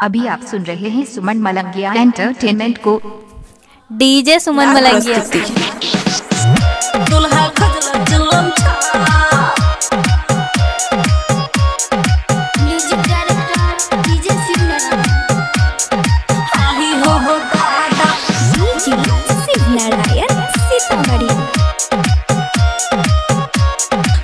अभी आप सुन रहे हैं सुमन मलंगिया एंटरटेनमेंट को। डीजे सुमन मलंगिया।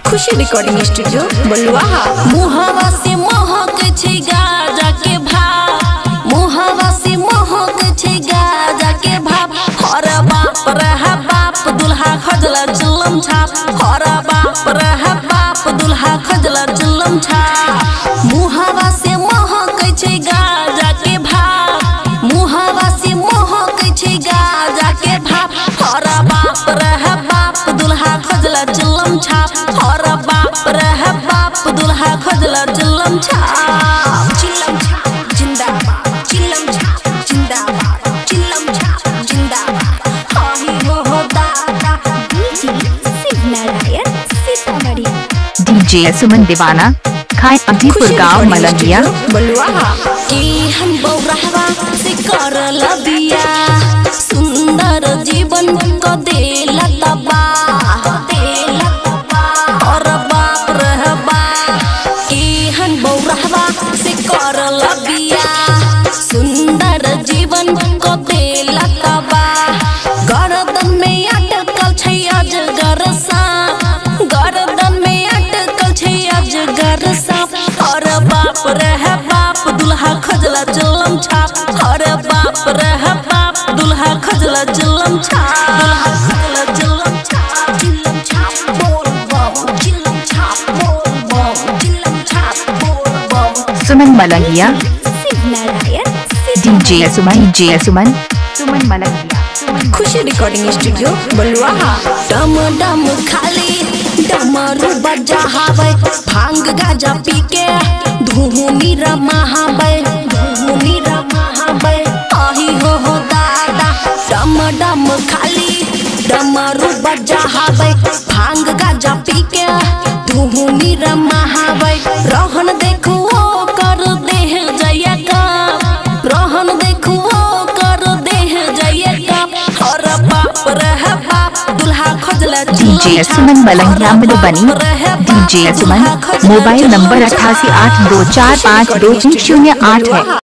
खुशी रिकॉर्डिंग स्टूडियो बलुआहा। मुहावा से महक छै गाजा के भाव, मुहावा से महक छै गाजा के भाव। हर बाप रहा बाप दुल्हा खजला जुलम छाप, हर बाप रहा बाप दुल्हा खजला जुलम छाप। मुहावा से महक छै गाजा के भाव, मुहावा से महक छै गाजा के भाव। हर बाप रहा बाप दुल्हा खजला जुलम छाप, हर बाप रहा बाप दुल्हा खजला जुलम छाप। चिलम छाप जिंदाबाद, चिलम छाप जिंदाबाद, चिलम छाप जिंदाबाद। हाही हो दादा डीजे शिवनारायण सीतामढ़ी। डीजे सुमन दीवाना खाए अजीपुर गाँव मलंगिया बलुआहा। के हम बौराहवा से कर लबिया, सुंदर जीवन को देला तबाह, देला तबाह। और बाप रहबा एहन बौराहवा से कर लबिया, सुंदर जीवन को देला तबाह। गर्दन में अटकल छै अजगर सांप, गर्दन में अटकल छै अजगर सांप। और बाप रह बाप दुल्हा खजला जुलम छाप, और बाप रह बाप दुल्हा खजला जुलम छाप, दुल्हा खजला जुलम छाप। जुलम छाप बोल बम, जुलम छाप बोल बम, जुलम छाप बोल बम। सुमन मलंगिया शिवनारायण डीजे सुमन सुमन मलंगिया। खुशी रिकॉर्डिंग स्टूडियो बलुआहा। डम डम खाली डमरू बजावे, भांग गाजा पी के धूनी रमावे, धूनी रमावे। आही हो दादा डम डम खाली डमरू बजावे, भांग गाजा पी के धूनी रमावे। रहन देखो कर देह जया का, रहन देखो कर देह जया का। और बाप रह बाप दुल्हा खजला डीजे सुमन मलंगिया मधुबनी। डीजे सुमन मोबाइल नंबर 8882452308 है।